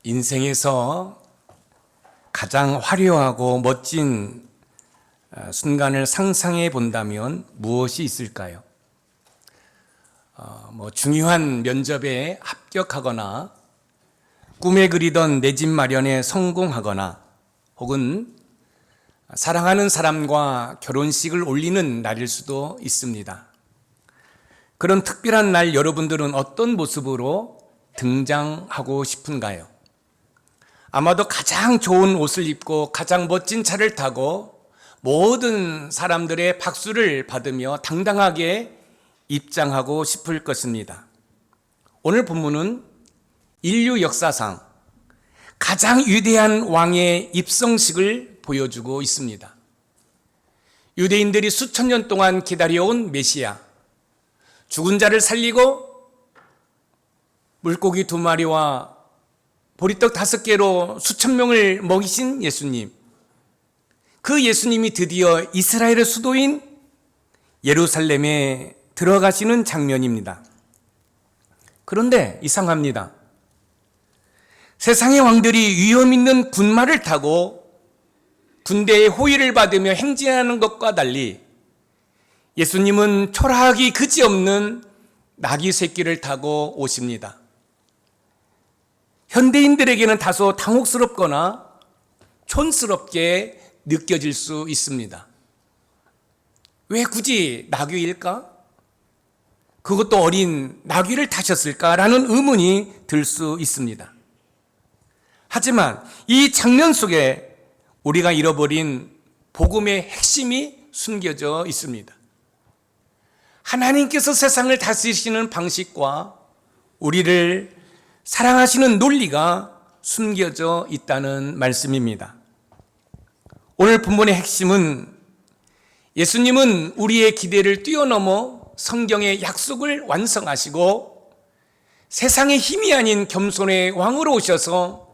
인생에서 가장 화려하고 멋진 순간을 상상해 본다면 무엇이 있을까요? 중요한 면접에 합격하거나 꿈에 그리던 내 집 마련에 성공하거나 혹은 사랑하는 사람과 결혼식을 올리는 날일 수도 있습니다. 그런 특별한 날 여러분들은 어떤 모습으로 등장하고 싶은가요? 아마도 가장 좋은 옷을 입고 가장 멋진 차를 타고 모든 사람들의 박수를 받으며 당당하게 입장하고 싶을 것입니다. 오늘 본문은 인류 역사상 가장 위대한 왕의 입성식을 보여주고 있습니다. 유대인들이 수천 년 동안 기다려온 메시아, 죽은 자를 살리고 물고기 2마리와 보리떡 5개로 수천 명을 먹이신 예수님, 그 예수님이 드디어 이스라엘의 수도인 예루살렘에 들어가시는 장면입니다. 그런데 이상합니다. 세상의 왕들이 위험 있는 군마를 타고 군대의 호위를 받으며 행진하는 것과 달리 예수님은 초라하기 그지없는 나귀 새끼를 타고 오십니다. 현대인들에게는 다소 당혹스럽거나 촌스럽게 느껴질 수 있습니다. 왜 굳이 나귀일까? 그것도 어린 나귀를 타셨을까라는 의문이 들 수 있습니다. 하지만 이 장면 속에 우리가 잃어버린 복음의 핵심이 숨겨져 있습니다. 하나님께서 세상을 다스리시는 방식과 우리를 사랑하시는 논리가 숨겨져 있다는 말씀입니다. 오늘 본문의 핵심은 예수님은 우리의 기대를 뛰어넘어 성경의 약속을 완성하시고 세상의 힘이 아닌 겸손의 왕으로 오셔서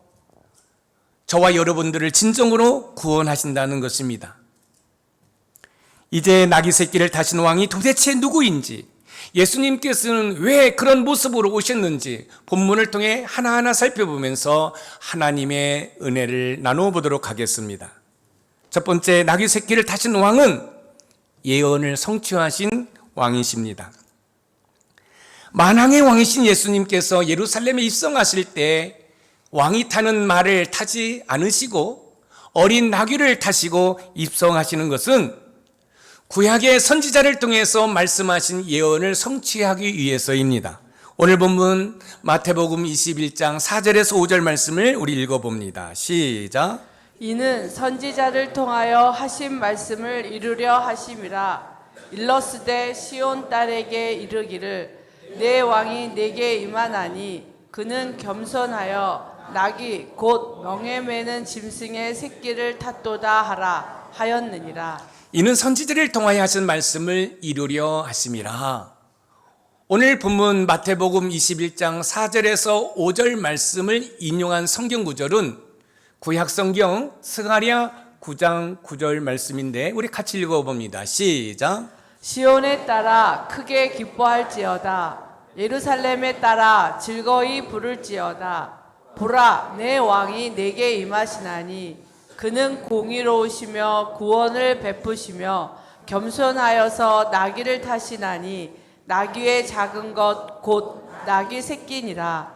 저와 여러분들을 진정으로 구원하신다는 것입니다. 이제 나귀 새끼를 타신 왕이 도대체 누구인지, 예수님께서는 왜 그런 모습으로 오셨는지 본문을 통해 하나하나 살펴보면서 하나님의 은혜를 나누어보도록 하겠습니다. 첫 번째, 나귀 새끼를 타신 왕은 예언을 성취하신 왕이십니다. 만왕의 왕이신 예수님께서 예루살렘에 입성하실 때 왕이 타는 말을 타지 않으시고 어린 나귀를 타시고 입성하시는 것은 구약의 선지자를 통해서 말씀하신 예언을 성취하기 위해서입니다. 오늘 본문 마태복음 21장 4절에서 5절 말씀을 우리 읽어봅니다. 시작. 이는 선지자를 통하여 하신 말씀을 이루려 하심이라. 일러스되 시온 딸에게 이르기를 내 왕이 내게 임하나니 그는 겸손하여 나귀 곧 멍에 매는 짐승의 새끼를 탔도다 하라 하였느니라. 이는 선지자를 통하여 하신 말씀을 이루려 하심이라. 오늘 본문 마태복음 21장 4절에서 5절 말씀을 인용한 성경 구절은 구약 성경 스가랴 9장 9절 말씀인데 우리 같이 읽어봅니다. 시작. 시온에 따라 크게 기뻐할지어다. 예루살렘에 따라 즐거이 부를지어다. 보라, 내 왕이 내게 임하시나니 그는 공의로우시며 구원을 베푸시며 겸손하여서 나귀를 타시나니 나귀의 작은 것 곧 나귀 새끼니라.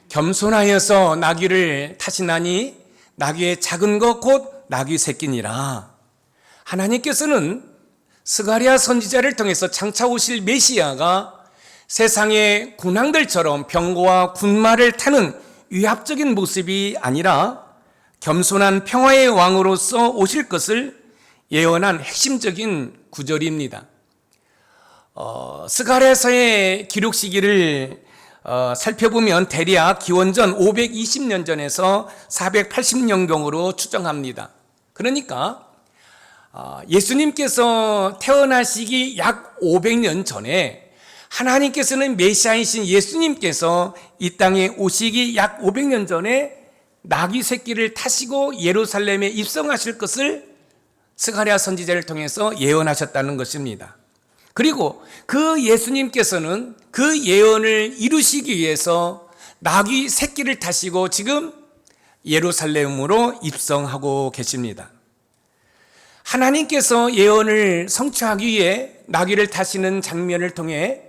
겸손하여서 나귀를 타시나니 나귀의 작은 것 곧 나귀 새끼니라. 하나님께서는 스가랴 선지자를 통해서 장차 오실 메시아가 세상의 군왕들처럼 병거와 군마를 타는 위압적인 모습이 아니라 겸손한 평화의 왕으로서 오실 것을 예언한 핵심적인 구절입니다. 스가랴서의 기록 시기를 살펴보면 대략 기원전 520년 전에서 480년경으로 추정합니다. 그러니까 예수님께서 태어나시기 약 500년 전에 하나님께서는 메시아이신 예수님께서 이 땅에 오시기 약 500년 전에 나귀 새끼를 타시고 예루살렘에 입성하실 것을 스가랴 선지자를 통해서 예언하셨다는 것입니다. 그리고 그 예수님께서는 그 예언을 이루시기 위해서 나귀 새끼를 타시고 지금 예루살렘으로 입성하고 계십니다. 하나님께서 예언을 성취하기 위해 나귀를 타시는 장면을 통해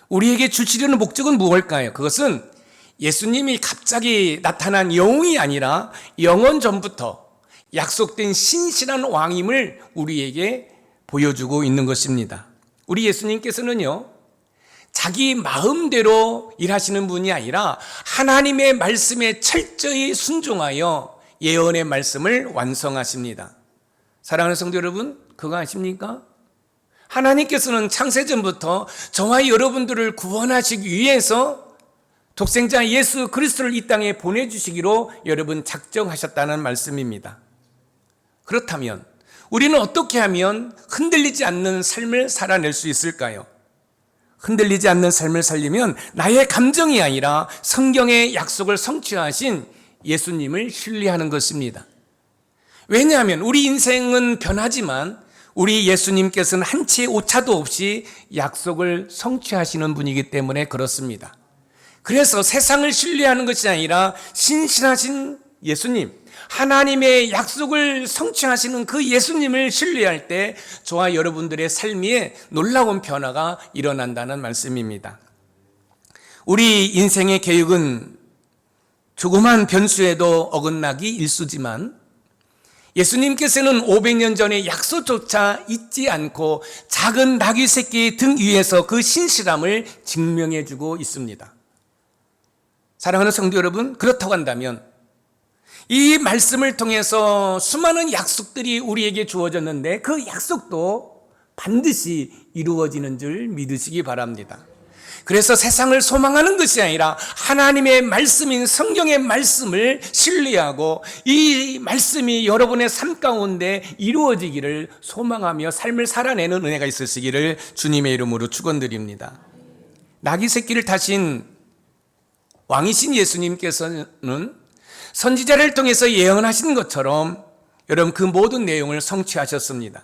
우리에게 주시려는 목적은 무엇일까요? 그것은 예수님이 갑자기 나타난 영웅이 아니라 영원 전부터 약속된 신실한 왕임을 우리에게 보여주고 있는 것입니다. 우리 예수님께서는요, 자기 마음대로 일하시는 분이 아니라 하나님의 말씀에 철저히 순종하여 예언의 말씀을 완성하십니다. 사랑하는 성도 여러분, 그거 아십니까? 하나님께서는 창세전부터 저와 여러분들을 구원하시기 위해서 독생자 예수 그리스도를 이 땅에 보내주시기로 여러분 작정하셨다는 말씀입니다. 그렇다면 우리는 어떻게 하면 흔들리지 않는 삶을 살아낼 수 있을까요? 흔들리지 않는 삶을 살려면 나의 감정이 아니라 성경의 약속을 성취하신 예수님을 신뢰하는 것입니다. 왜냐하면 우리 인생은 변하지만 우리 예수님께서는 한치의 오차도 없이 약속을 성취하시는 분이기 때문에 그렇습니다. 그래서 세상을 신뢰하는 것이 아니라 신실하신 예수님, 하나님의 약속을 성취하시는 그 예수님을 신뢰할 때 저와 여러분들의 삶에 놀라운 변화가 일어난다는 말씀입니다. 우리 인생의 계획은 조그만 변수에도 어긋나기 일쑤지만 예수님께서는 500년 전의 약속조차 잊지 않고 작은 나귀 새끼의 등 위에서 그 신실함을 증명해 주고 있습니다. 사랑하는 성도 여러분, 그렇다고 한다면 이 말씀을 통해서 수많은 약속들이 우리에게 주어졌는데 그 약속도 반드시 이루어지는 줄 믿으시기 바랍니다. 그래서 세상을 소망하는 것이 아니라 하나님의 말씀인 성경의 말씀을 신뢰하고 이 말씀이 여러분의 삶 가운데 이루어지기를 소망하며 삶을 살아내는 은혜가 있으시기를 주님의 이름으로 축원드립니다. 나귀 새끼를 타신 왕이신 예수님께서는 선지자를 통해서 예언하신 것처럼 여러분 그 모든 내용을 성취하셨습니다.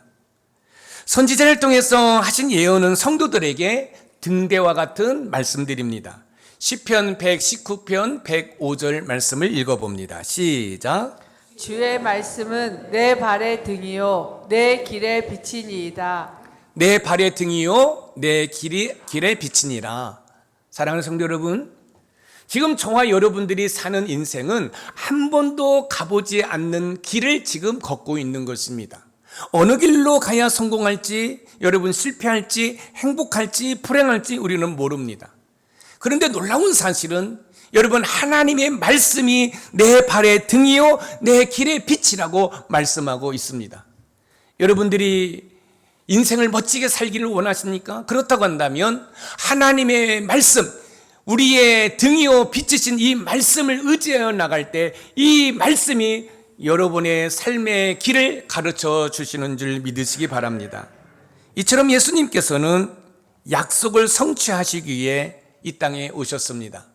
선지자를 통해서 하신 예언은 성도들에게 등대와 같은 말씀들입니다. 시편 119편 105절 말씀을 읽어봅니다. 시작. 주의 말씀은 내 발의 등이요 내 길의 빛이니이다. 내 발의 등이요 내 길의 빛이니라. 사랑하는 성도 여러분, 지금 저와 여러분들이 사는 인생은 한 번도 가보지 않는 길을 지금 걷고 있는 것입니다. 어느 길로 가야 성공할지, 여러분 실패할지, 행복할지, 불행할지 우리는 모릅니다. 그런데 놀라운 사실은 여러분 하나님의 말씀이 내 발의 등이요 내 길의 빛이라고 말씀하고 있습니다. 여러분들이 인생을 멋지게 살기를 원하십니까? 그렇다고 한다면 하나님의 말씀, 우리의 등이요 빛이신 이 말씀을 의지하여 나갈 때 이 말씀이 여러분의 삶의 길을 가르쳐 주시는 줄 믿으시기 바랍니다. 이처럼 예수님께서는 약속을 성취하시기 위해 이 땅에 오셨습니다.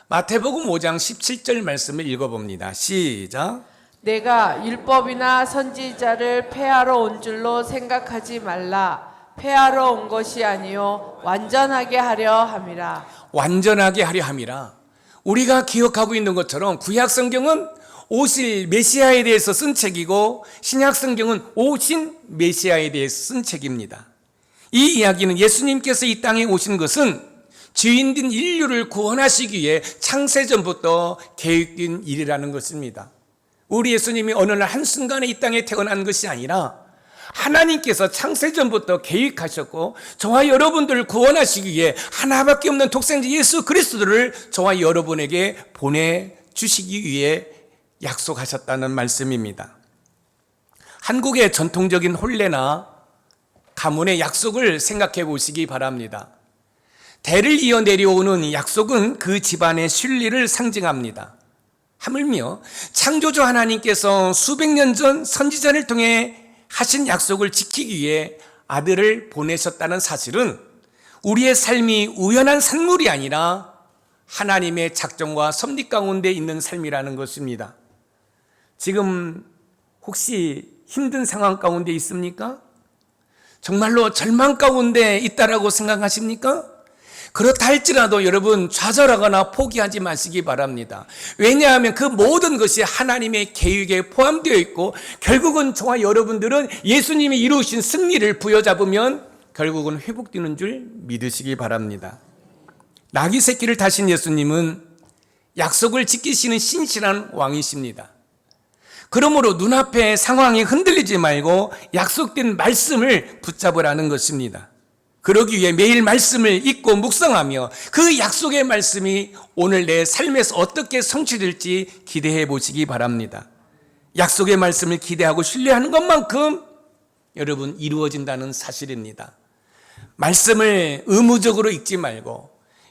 마태복음 5장 17절 말씀을 읽어봅니다. 시작. 내가 율법이나 선지자를 폐하러 온 줄로 생각하지 말라. 폐하러 온 것이 아니요 완전하게 하려 함이라. 완전하게 하려 함이라. 우리가 기억하고 있는 것처럼 구약 성경은 오실 메시아에 대해서 쓴 책이고 신약 성경은 오신 메시아에 대해서 쓴 책입니다. 이 이야기는 예수님께서 이 땅에 오신 것은 죄인된 인류를 구원하시기 위해 창세전부터 계획된 일이라는 것입니다. 우리 예수님이 어느 날 한순간에 이 땅에 태어난 것이 아니라 하나님께서 창세전부터 계획하셨고 저와 여러분들을 구원하시기 위해 하나밖에 없는 독생자 예수 그리스도를 저와 여러분에게 보내주시기 위해 약속하셨다는 말씀입니다. 한국의 전통적인 혼례나 가문의 약속을 생각해 보시기 바랍니다. 대를 이어 내려오는 약속은 그 집안의 신리를 상징합니다. 하물며 창조주 하나님께서 수백 년 전 선지자를 통해 하신 약속을 지키기 위해 아들을 보내셨다는 사실은 우리의 삶이 우연한 산물이 아니라 하나님의 작정과 섭리 가운데 있는 삶이라는 것입니다. 지금 혹시 힘든 상황 가운데 있습니까? 정말로 절망 가운데 있다라고 생각하십니까? 그렇다 할지라도 여러분 좌절하거나 포기하지 마시기 바랍니다. 왜냐하면 그 모든 것이 하나님의 계획에 포함되어 있고 결국은 저와 여러분들은 예수님이 이루신 승리를 부여잡으면 결국은 회복되는 줄 믿으시기 바랍니다. 나귀 새끼를 타신 예수님은 약속을 지키시는 신실한 왕이십니다. 그러므로 눈앞의 상황이 흔들리지 말고 약속된 말씀을 붙잡으라는 것입니다. 그러기 위해 매일 말씀을 읽고 묵상하며 그 약속의 말씀이 오늘 내 삶에서 어떻게 성취될지 기대해 보시기 바랍니다. 약속의 말씀을 기대하고 신뢰하는 것만큼 여러분 이루어진다는 사실입니다. 말씀을 의무적으로 읽지 말고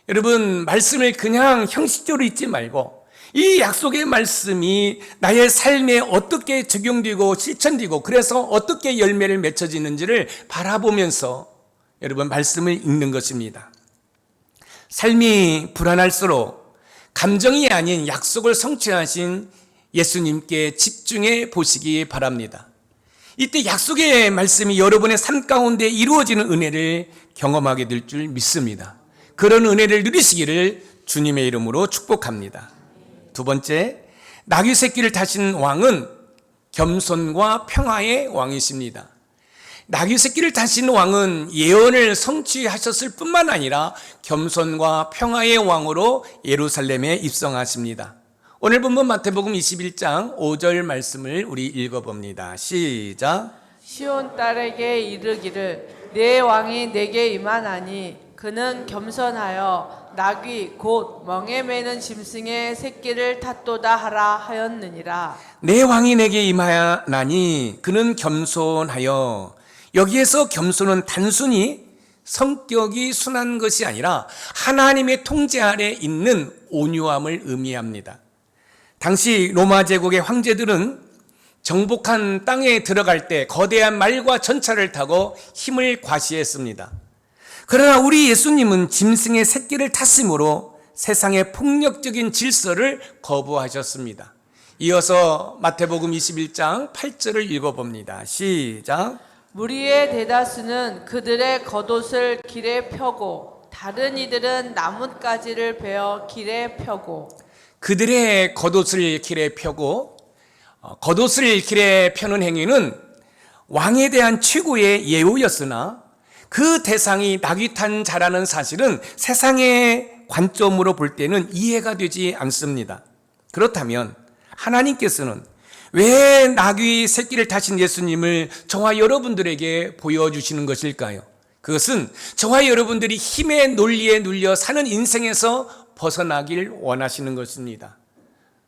여러분 말씀을 그냥 형식적으로 읽지 말고 이 약속의 말씀이 나의 삶에 어떻게 적용되고 실천되고 그래서 어떻게 열매를 맺혀지는지를 바라보면서 여러분 말씀을 읽는 것입니다. 삶이 불안할수록 감정이 아닌 약속을 성취하신 예수님께 집중해 보시기 바랍니다. 이때 약속의 말씀이 여러분의 삶 가운데 이루어지는 은혜를 경험하게 될 줄 믿습니다. 그런 은혜를 누리시기를 주님의 이름으로 축복합니다. 두 번째, 나귀 새끼를 타신 왕은 겸손과 평화의 왕이십니다. 나귀 새끼를 타신 왕은 예언을 성취하셨을 뿐만 아니라 겸손과 평화의 왕으로 예루살렘에 입성하십니다. 오늘 본문 마태복음 21장 5절 말씀을 우리 읽어봅니다. 시작. 시온 딸에게 이르기를 내 왕이 내게 임하나니 그는 겸손하여 나귀 곧 멍에 매는 짐승의 새끼를 탔도다 하라 하였느니라. 내 왕이 내게 임하나니 그는 겸손하여, 여기에서 겸손은 단순히 성격이 순한 것이 아니라 하나님의 통제 아래 있는 온유함을 의미합니다. 당시 로마 제국의 황제들은 정복한 땅에 들어갈 때 거대한 말과 전차를 타고 힘을 과시했습니다. 그러나 우리 예수님은 짐승의 새끼를 탔으므로 세상의 폭력적인 질서를 거부하셨습니다. 이어서 마태복음 21장 8절을 읽어봅니다. 시작. 무리의 대다수는 그들의 겉옷을 길에 펴고 다른 이들은 나뭇가지를 베어 길에 펴고. 그들의 겉옷을 길에 펴고, 겉옷을 길에 펴는 행위는 왕에 대한 최고의 예우였으나 그 대상이 나귀 탄 자라는 사실은 세상의 관점으로 볼 때는 이해가 되지 않습니다. 그렇다면 하나님께서는 왜 나귀 새끼를 타신 예수님을 저와 여러분들에게 보여주시는 것일까요? 그것은 저와 여러분들이 힘의 논리에 눌려 사는 인생에서 벗어나길 원하시는 것입니다.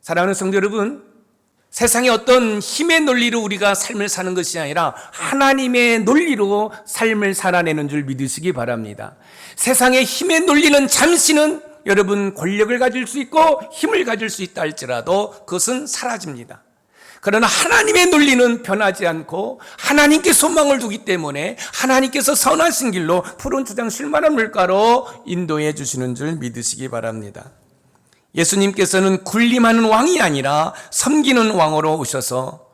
사랑하는 성도 여러분, 세상의 어떤 힘의 논리로 우리가 삶을 사는 것이 아니라 하나님의 논리로 삶을 살아내는 줄 믿으시기 바랍니다. 세상의 힘의 논리는 잠시는 여러분 권력을 가질 수 있고 힘을 가질 수 있다 할지라도 그것은 사라집니다. 그러나 하나님의 논리는 변하지 않고 하나님께 소망을 두기 때문에 하나님께서 선하신 길로 푸른 초장 쉴만한 물가로 인도해 주시는 줄 믿으시기 바랍니다. 예수님께서는 군림하는 왕이 아니라 섬기는 왕으로 오셔서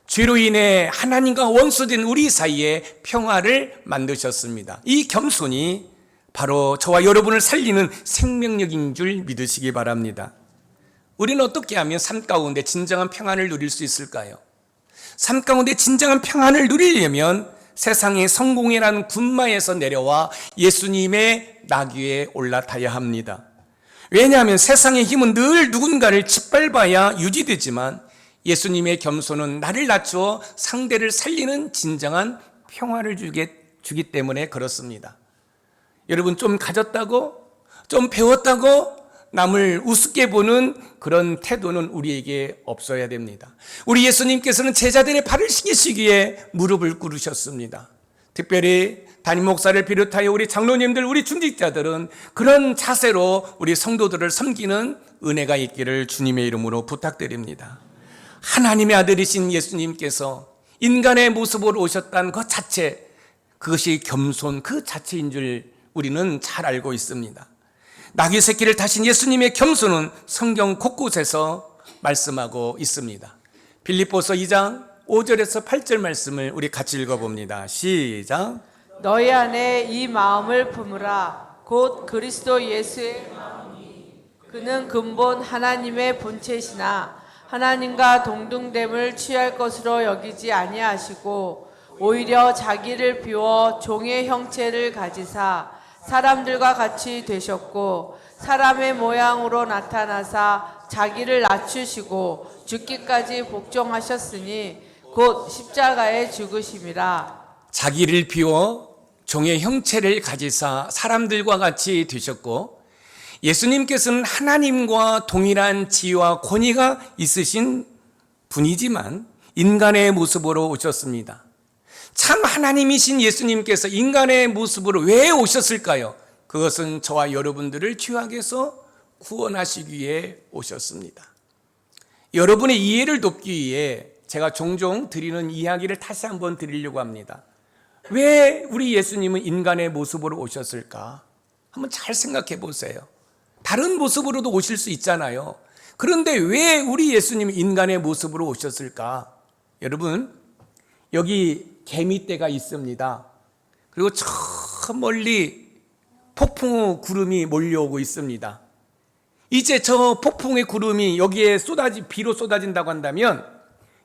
죄로 인해 하나님과 원수된 우리 사이에 평화를 만드셨습니다. 이 겸손이 바로 저와 여러분을 살리는 생명력인 줄 믿으시기 바랍니다. 우리는 어떻게 하면 삶 가운데 진정한 평안을 누릴 수 있을까요? 삶 가운데 진정한 평안을 누리려면 세상의 성공이라는 군마에서 내려와 예수님의 나귀에 올라타야 합니다. 왜냐하면 세상의 힘은 늘 누군가를 짓밟아야 유지되지만 예수님의 겸손은 나를 낮추어 상대를 살리는 진정한 평화를 주기 때문에 그렇습니다. 여러분, 좀 가졌다고, 좀 배웠다고 남을 우습게 보는 그런 태도는 우리에게 없어야 됩니다. 우리 예수님께서는 제자들의 발을 씻기시기 위해 무릎을 꿇으셨습니다. 특별히 담임 목사를 비롯하여 우리 장로님들, 우리 중직자들은 그런 자세로 우리 성도들을 섬기는 은혜가 있기를 주님의 이름으로 부탁드립니다. 하나님의 아들이신 예수님께서 인간의 모습으로 오셨다는 것 자체, 그것이 겸손 그 자체인 줄 우리는 잘 알고 있습니다. 나귀 새끼를 타신 예수님의 겸손은 성경 곳곳에서 말씀하고 있습니다. 빌립보서 2장 5절에서 8절 말씀을 우리 같이 읽어봅니다. 시작. 너희 안에 이 마음을 품으라. 곧 그리스도 예수의 그는 근본 하나님의 본체시나 하나님과 동등됨을 취할 것으로 여기지 아니하시고 오히려 자기를 비워 종의 형체를 가지사 사람들과 같이 되셨고 사람의 모양으로 나타나사 자기를 낮추시고 죽기까지 복종하셨으니 곧 십자가에 죽으심이라. 자기를 비워 종의 형체를 가지사 사람들과 같이 되셨고 예수님께서는 하나님과 동일한 지위와 권위가 있으신 분이지만 인간의 모습으로 오셨습니다. 참 하나님이신 예수님께서 인간의 모습으로 왜 오셨을까요? 그것은 저와 여러분들을 죄악에서 구원하시기 위해 오셨습니다. 여러분의 이해를 돕기 위해 제가 종종 드리는 이야기를 다시 한번 드리려고 합니다. 왜 우리 예수님은 인간의 모습으로 오셨을까? 한번 잘 생각해 보세요. 다른 모습으로도 오실 수 있잖아요. 그런데 왜 우리 예수님이 인간의 모습으로 오셨을까? 여러분, 여기 개미떼가 있습니다. 그리고 저 멀리 폭풍우 구름이 몰려오고 있습니다. 이제 저 폭풍의 구름이 여기에 비로 쏟아진다고 한다면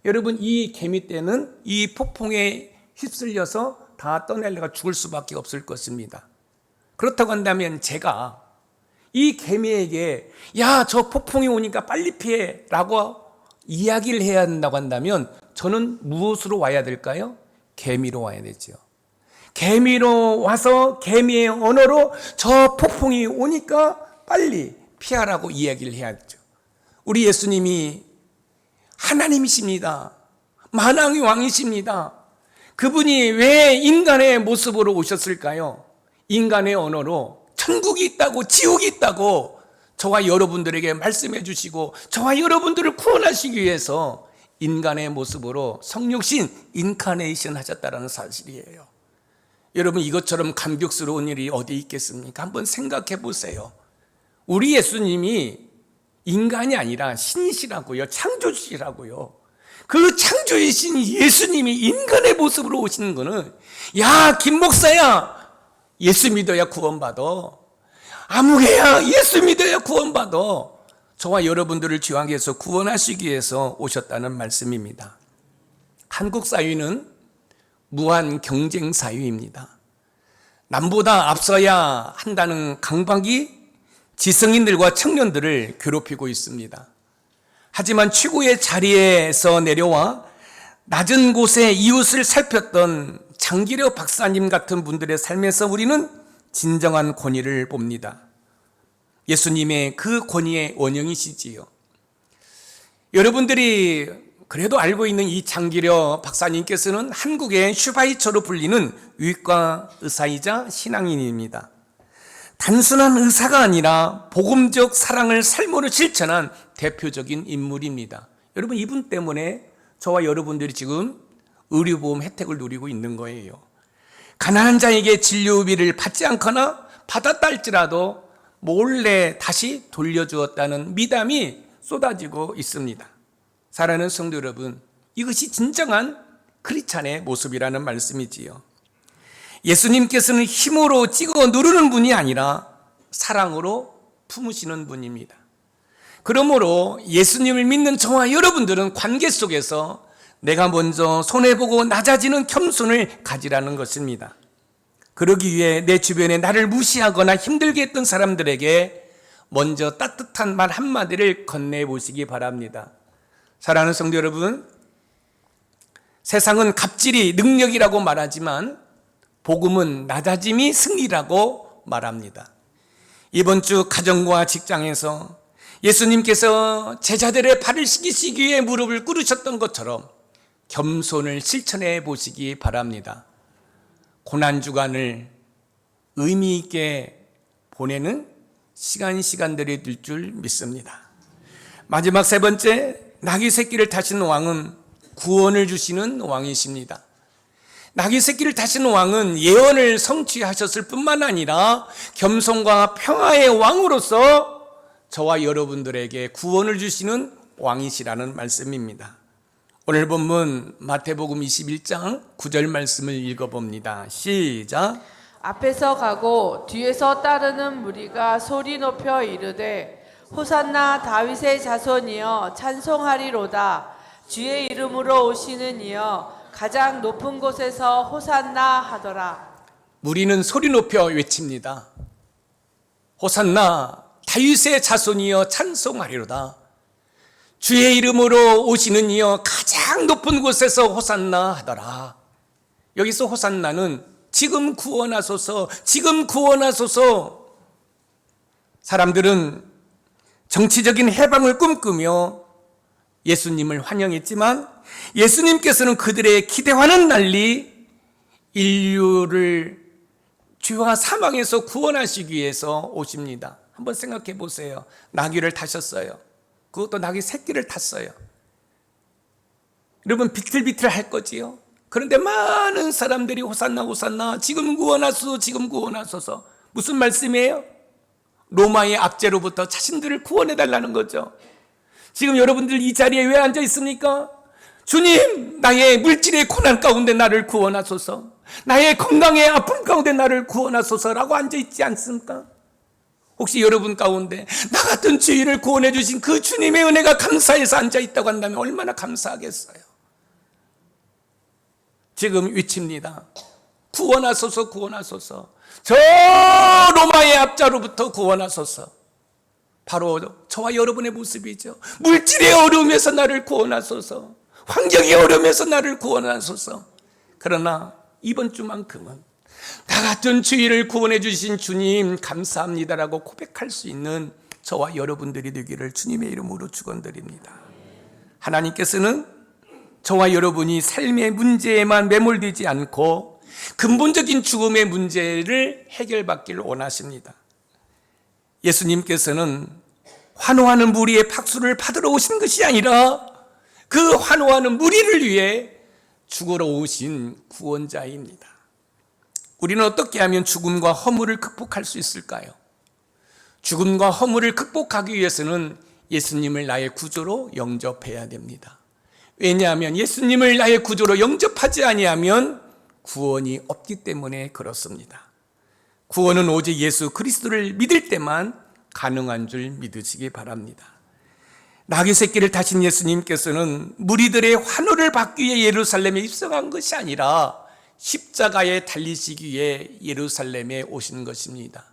여러분, 이 개미떼는 이 폭풍에 휩쓸려서 다 떠내려가 죽을 수밖에 없을 것입니다. 그렇다고 한다면 제가 이 개미에게 야, 저 폭풍이 오니까 빨리 피해 라고 이야기를 해야 한다고 한다면 저는 무엇으로 와야 될까요? 개미로 와야 되죠. 개미로 와서 개미의 언어로 저 폭풍이 오니까 빨리 피하라고 이야기를 해야죠. 우리 예수님이 하나님이십니다. 만왕의 왕이십니다. 그분이 왜 인간의 모습으로 오셨을까요? 인간의 언어로 천국이 있다고 지옥이 있다고 저와 여러분들에게 말씀해 주시고 저와 여러분들을 구원하시기 위해서 인간의 모습으로 성육신 인카네이션 하셨다는 사실이에요. 여러분, 이것처럼 감격스러운 일이 어디 있겠습니까? 한번 생각해 보세요. 우리 예수님이 인간이 아니라 신이시라고요. 창조주시라고요. 그 창조이신 예수님이 인간의 모습으로 오시는 거는 야, 김 목사야, 예수 믿어야 구원받아. 아무개야, 예수 믿어야 구원받아. 저와 여러분들을 죄악에서 구원하시기 위해서 오셨다는 말씀입니다. 한국 사회는 무한 경쟁 사회입니다. 남보다 앞서야 한다는 강박이 지성인들과 청년들을 괴롭히고 있습니다. 하지만 최고의 자리에서 내려와 낮은 곳에 이웃을 살폈던 장기려 박사님 같은 분들의 삶에서 우리는 진정한 권위를 봅니다. 예수님의 그 권위의 원형이시지요. 여러분들이 그래도 알고 있는 이 장기려 박사님께서는 한국의 슈바이처로 불리는 위과 의사이자 신앙인입니다. 단순한 의사가 아니라 복음적 사랑을 삶으로 실천한 대표적인 인물입니다. 여러분, 이분 때문에 저와 여러분들이 지금 의료보험 혜택을 누리고 있는 거예요. 가난한 자에게 진료비를 받지 않거나 받았다 할지라도 몰래 다시 돌려주었다는 미담이 쏟아지고 있습니다. 사랑하는 성도 여러분, 이것이 진정한 크리스찬의 모습이라는 말씀이지요. 예수님께서는 힘으로 찍어 누르는 분이 아니라 사랑으로 품으시는 분입니다. 그러므로 예수님을 믿는 저와 여러분들은 관계 속에서 내가 먼저 손해보고 낮아지는 겸손을 가지라는 것입니다. 그러기 위해 내 주변에 나를 무시하거나 힘들게 했던 사람들에게 먼저 따뜻한 말 한마디를 건네보시기 바랍니다. 사랑하는 성도 여러분, 세상은 갑질이 능력이라고 말하지만 복음은 낮아짐이 승리라고 말합니다. 이번 주 가정과 직장에서 예수님께서 제자들의 발을 씻기시기 위해 무릎을 꿇으셨던 것처럼 겸손을 실천해 보시기 바랍니다. 고난주간을 의미 있게 보내는 시간들이 될 줄 믿습니다. 마지막 세 번째, 나귀 새끼를 타신 왕은 구원을 주시는 왕이십니다. 나귀 새끼를 타신 왕은 예언을 성취하셨을 뿐만 아니라 겸손과 평화의 왕으로서 저와 여러분들에게 구원을 주시는 왕이시라는 말씀입니다. 오늘 본문 마태복음 21장 9절 말씀을 읽어봅니다. 시작. 앞에서 가고 뒤에서 따르는 무리가 소리 높여 이르되 호산나 다윗의 자손이여 찬송하리로다. 주의 이름으로 오시는 이여 가장 높은 곳에서 호산나 하더라. 무리는 소리 높여 외칩니다. 호산나 다윗의 자손이여 찬송하리로다. 주의 이름으로 오시는 이여 가장 높은 곳에서 호산나 하더라. 여기서 호산나는 지금 구원하소서, 지금 구원하소서. 사람들은 정치적인 해방을 꿈꾸며 예수님을 환영했지만 예수님께서는 그들의 기대와는 달리 인류를 죄와 사망에서 구원하시기 위해서 오십니다. 한번 생각해 보세요. 나귀를 타셨어요. 그것도 나귀 새끼를 탔어요. 여러분 비틀비틀 할 거지요. 그런데 많은 사람들이 호산나 호산나 지금 구원하소서 지금 구원하소서. 무슨 말씀이에요? 로마의 압제로부터 자신들을 구원해 달라는 거죠. 지금 여러분들 이 자리에 왜 앉아 있습니까? 주님, 나의 물질의 고난 가운데 나를 구원하소서, 나의 건강의 아픔 가운데 나를 구원하소서라고 앉아 있지 않습니까? 혹시 여러분 가운데 나 같은 주인을 구원해 주신 그 주님의 은혜가 감사해서 앉아 있다고 한다면 얼마나 감사하겠어요. 지금 외칩니다. 구원하소서 구원하소서. 저 로마의 압자로부터 구원하소서. 바로 저와 여러분의 모습이죠. 물질의 어려움에서 나를 구원하소서, 환경의 어려움에서 나를 구원하소서. 그러나 이번 주만큼은 나 같은 주의를 구원해 주신 주님 감사합니다라고 고백할 수 있는 저와 여러분들이 되기를 주님의 이름으로 축원드립니다. 하나님께서는 저와 여러분이 삶의 문제에만 매몰되지 않고 근본적인 죽음의 문제를 해결받기를 원하십니다. 예수님께서는 환호하는 무리의 박수를 받으러 오신 것이 아니라 그 환호하는 무리를 위해 죽으러 오신 구원자입니다. 우리는 어떻게 하면 죽음과 허물을 극복할 수 있을까요? 죽음과 허물을 극복하기 위해서는 예수님을 나의 구주로 영접해야 됩니다. 왜냐하면 예수님을 나의 구주로 영접하지 아니하면 구원이 없기 때문에 그렇습니다. 구원은 오직 예수 그리스도를 믿을 때만 가능한 줄 믿으시기 바랍니다. 나귀 새끼를 타신 예수님께서는 무리들의 환호를 받기 위해 예루살렘에 입성한 것이 아니라 십자가에 달리시기 위해 예루살렘에 오신 것입니다.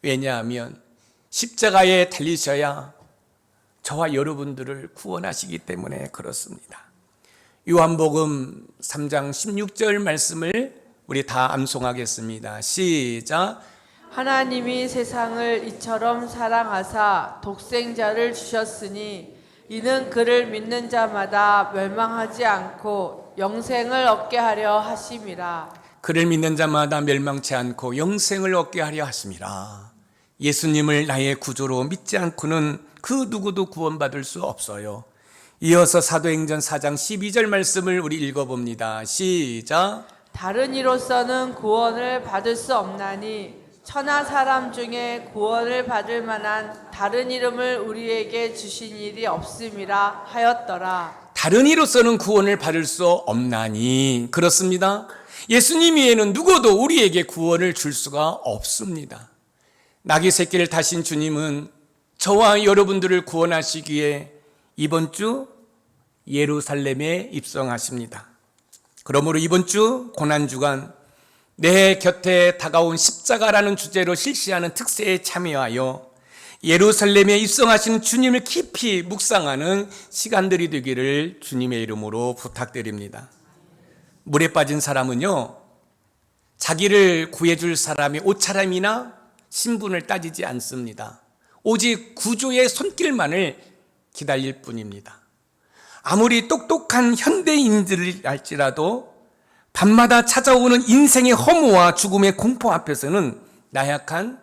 왜냐하면 십자가에 달리셔야 저와 여러분들을 구원하시기 때문에 그렇습니다. 요한복음 3장 16절 말씀을 우리 다 암송하겠습니다. 시작. 하나님이 세상을 이처럼 사랑하사 독생자를 주셨으니 이는 그를 믿는 자마다 멸망하지 않고 영생을 얻게 하려 하심이라. 그를 믿는 자마다 멸망치 않고 영생을 얻게 하려 하심이라. 예수님을 나의 구주로 믿지 않고는 그 누구도 구원받을 수 없어요. 이어서 사도행전 4장 12절 말씀을 우리 읽어봅니다. 시작. 다른 이로서는 구원을 받을 수 없나니 천하 사람 중에 구원을 받을 만한 다른 이름을 우리에게 주신 일이 없음이라 하였더라. 다른 이로서는 구원을 받을 수 없나니, 그렇습니다. 예수님 외에는 누구도 우리에게 구원을 줄 수가 없습니다. 나귀 새끼를 타신 주님은 저와 여러분들을 구원하시기에 이번 주 예루살렘에 입성하십니다. 그러므로 이번 주 고난주간 내 곁에 다가온 십자가라는 주제로 실시하는 특세에 참여하여 예루살렘에 입성하신 주님을 깊이 묵상하는 시간들이 되기를 주님의 이름으로 부탁드립니다. 물에 빠진 사람은요, 자기를 구해줄 사람의 옷차림이나 신분을 따지지 않습니다. 오직 구주의 손길만을 기다릴 뿐입니다. 아무리 똑똑한 현대인들일지라도 밤마다 찾아오는 인생의 허무와 죽음의 공포 앞에서는 나약한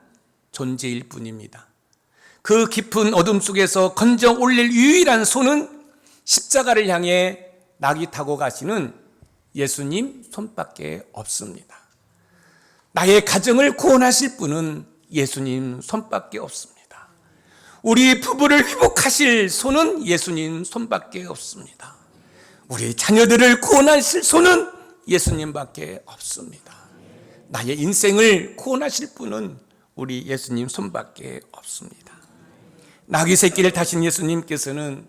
존재일 뿐입니다. 그 깊은 어둠 속에서 건져 올릴 유일한 손은 십자가를 향해 낙이 타고 가시는 예수님 손밖에 없습니다. 나의 가정을 구원하실 분은 예수님 손밖에 없습니다. 우리 부부를 회복하실 손은 예수님 손밖에 없습니다. 우리 자녀들을 구원하실 손은 예수님밖에 없습니다. 나의 인생을 구원하실 분은 우리 예수님 손밖에 없습니다. 나귀 새끼를 타신 예수님께서는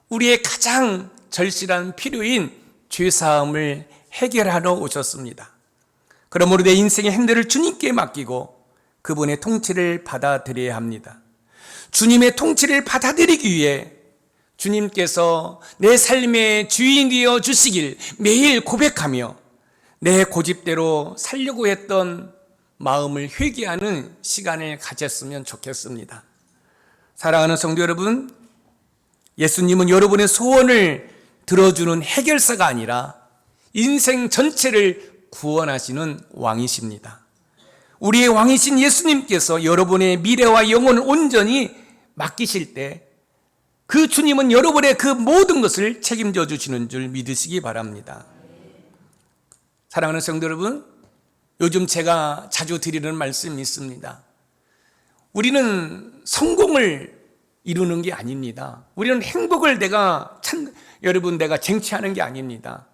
우리의 가장 절실한 필요인 죄사함을 해결하러 오셨습니다. 그러므로 내 인생의 핸들을 주님께 맡기고 그분의 통치를 받아들여야 합니다. 주님의 통치를 받아들이기 위해 주님께서 내 삶의 주인이어 주시길 매일 고백하며 내 고집대로 살려고 했던 마음을 회개하는 시간을 가졌으면 좋겠습니다. 사랑하는 성도 여러분, 예수님은 여러분의 소원을 들어주는 해결사가 아니라 인생 전체를 구원하시는 왕이십니다. 우리의 왕이신 예수님께서 여러분의 미래와 영혼을 온전히 맡기실 때 그 주님은 여러분의 그 모든 것을 책임져 주시는 줄 믿으시기 바랍니다. 사랑하는 성도 여러분, 요즘 제가 자주 드리는 말씀이 있습니다. 우리는 성공을 이루는 게 아닙니다. 우리는 행복을 내가 쟁취하는 게 아닙니다.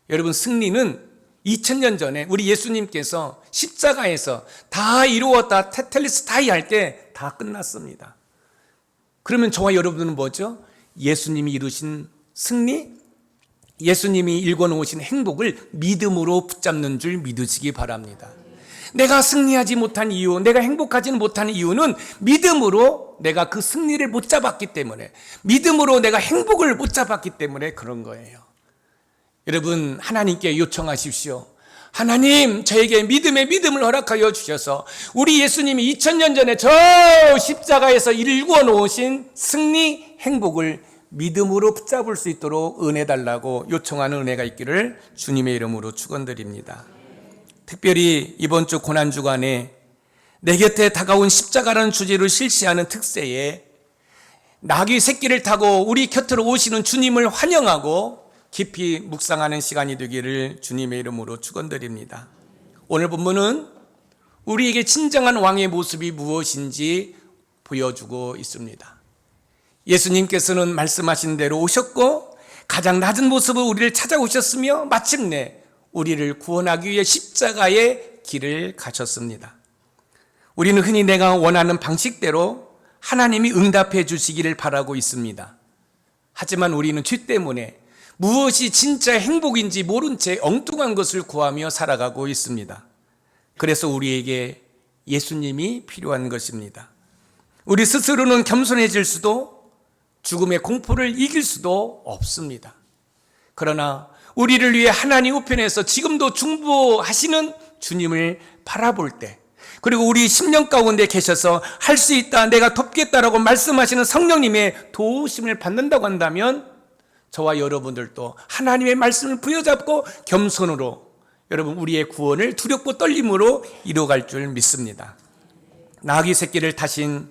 여러분, 승리는 2000년 전에 우리 예수님께서 십자가에서 다 이루었다, 테텔리스타이 할 때 다 끝났습니다. 그러면 저와 여러분은 뭐죠? 예수님이 이루신 승리, 예수님이 일궈놓으신 행복을 믿음으로 붙잡는 줄 믿으시기 바랍니다. 내가 승리하지 못한 이유, 내가 행복하지는 못하는 이유는 믿음으로 내가 그 승리를 못 잡았기 때문에, 믿음으로 내가 행복을 못 잡았기 때문에 그런 거예요. 여러분, 하나님께 요청하십시오. 하나님, 저에게 믿음을 허락하여 주셔서 우리 예수님이 2000년 전에 저 십자가에서 일구어 놓으신 승리, 행복을 믿음으로 붙잡을 수 있도록 은혜 달라고 요청하는 은혜가 있기를 주님의 이름으로 축원드립니다. 특별히 이번 주 고난주간에 내 곁에 다가온 십자가라는 주제로 실시하는 특세에 나귀 새끼를 타고 우리 곁으로 오시는 주님을 환영하고 깊이 묵상하는 시간이 되기를 주님의 이름으로 축원드립니다. 오늘 본문은 우리에게 진정한 왕의 모습이 무엇인지 보여주고 있습니다. 예수님께서는 말씀하신 대로 오셨고 가장 낮은 모습으로 우리를 찾아오셨으며 마침내 우리를 구원하기 위해 십자가의 길을 가셨습니다. 우리는 흔히 내가 원하는 방식대로 하나님이 응답해 주시기를 바라고 있습니다. 하지만 우리는 죄 때문에 무엇이 진짜 행복인지 모른 채 엉뚱한 것을 구하며 살아가고 있습니다. 그래서 우리에게 예수님이 필요한 것입니다. 우리 스스로는 겸손해질 수도 죽음의 공포를 이길 수도 없습니다. 그러나 우리를 위해 하나님 우편에서 지금도 중보하시는 주님을 바라볼 때, 그리고 우리 심령 가운데 계셔서 할 수 있다, 내가 돕겠다라고 말씀하시는 성령님의 도우심을 받는다고 한다면 저와 여러분들도 하나님의 말씀을 부여잡고 겸손으로 여러분 우리의 구원을 두렵고 떨림으로 이루어갈 줄 믿습니다. 나귀 새끼를 타신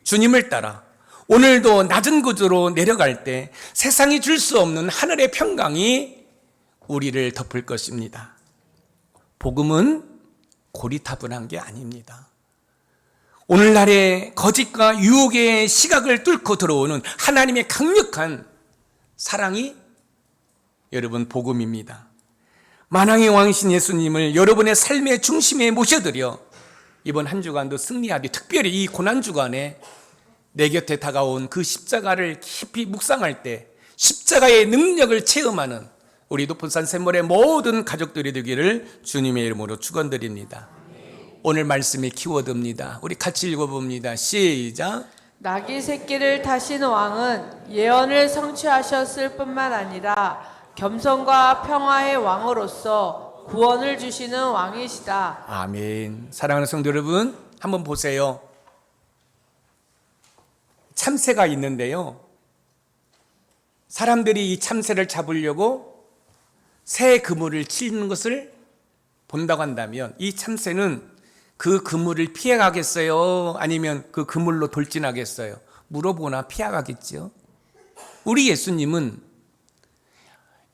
주님을 따라 오늘도 낮은 곳으로 내려갈 때 세상이 줄 수 없는 하늘의 평강이 우리를 덮을 것입니다. 복음은 고리타분한 게 아닙니다. 오늘날의 거짓과 유혹의 시각을 뚫고 들어오는 하나님의 강력한 사랑이 여러분 복음입니다. 만왕의 왕이신 예수님을 여러분의 삶의 중심에 모셔드려 이번 한 주간도 승리하되 특별히 이 고난주간에 내 곁에 다가온 그 십자가를 깊이 묵상할 때 십자가의 능력을 체험하는 우리 높은산 샘물의 모든 가족들이 되기를 주님의 이름으로 축원드립니다. 오늘 말씀의 키워드입니다. 우리 같이 읽어봅니다. 시작. 나귀 새끼를 타신 왕은 예언을 성취하셨을 뿐만 아니라 겸손과 평화의 왕으로서 구원을 주시는 왕이시다. 아멘. 사랑하는 성도 여러분, 한번 보세요. 참새가 있는데요, 사람들이 이 참새를 잡으려고 새 그물을 치는 것을 본다고 한다면 이 참새는 그 그물을 피해가겠어요? 아니면 그 그물로 돌진하겠어요? 물어보거나 피해가겠죠. 우리 예수님은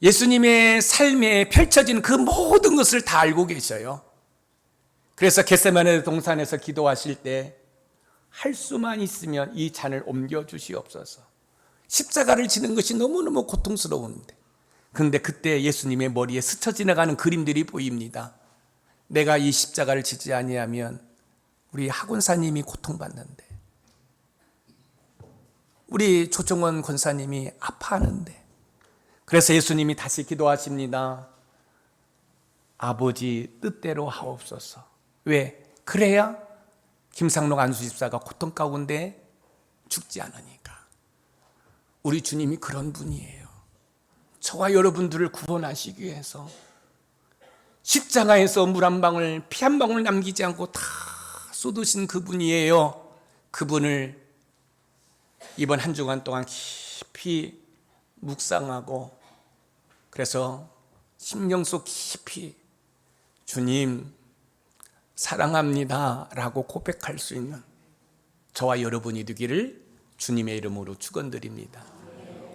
예수님의 삶에 펼쳐진 그 모든 것을 다 알고 계셔요. 그래서 겟세마네 동산에서 기도하실 때 할 수만 있으면 이 잔을 옮겨주시옵소서. 십자가를 지는 것이 너무너무 고통스러운데, 그런데 그때 예수님의 머리에 스쳐 지나가는 그림들이 보입니다. 내가 이 십자가를 지지 아니하면 우리 학원사님이 고통받는데, 우리 조정원 권사님이 아파하는데, 그래서 예수님이 다시 기도하십니다. 아버지 뜻대로 하옵소서. 왜? 그래야 김상록 안수 집사가 고통 가운데 죽지 않으니까. 우리 주님이 그런 분이에요. 저와 여러분들을 구원하시기 위해서 십자가에서 물 한 방울, 피 한 방울 남기지 않고 다 쏟으신 그분이에요. 그분을 이번 한 주간 동안 깊이 묵상하고, 그래서 심령 속 깊이 주님 사랑합니다 라고 고백할 수 있는 저와 여러분이 되기를 주님의 이름으로 축원드립니다.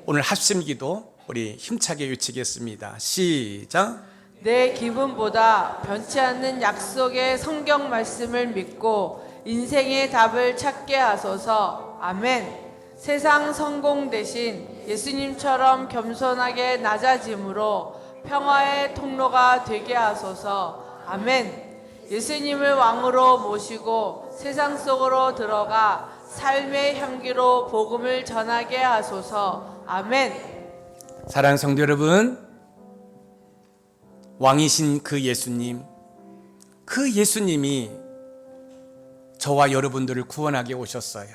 오늘 합심기도 우리 힘차게 외치겠습니다. 시작. 내 기분보다 변치 않는 약속의 성경 말씀을 믿고 인생의 답을 찾게 하소서. 아멘. 세상 성공 대신 예수님처럼 겸손하게 낮아짐으로 평화의 통로가 되게 하소서. 아멘. 예수님을 왕으로 모시고 세상 속으로 들어가 삶의 향기로 복음을 전하게 하소서. 아멘. 사랑하는 성도 여러분, 왕이신 그 예수님, 그 예수님이 저와 여러분들을 구원하게 오셨어요.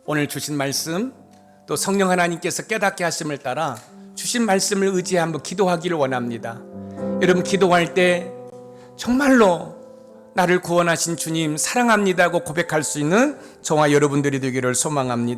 오늘 주신 말씀, 또 성령 하나님께서 깨닫게 하심을 따라 주신 말씀을 의지해 한번 기도하기를 원합니다. 여러분, 기도할 때 정말로 나를 구원하신 주님 사랑합니다고 고백할 수 있는 저와 여러분들이 되기를 소망합니다.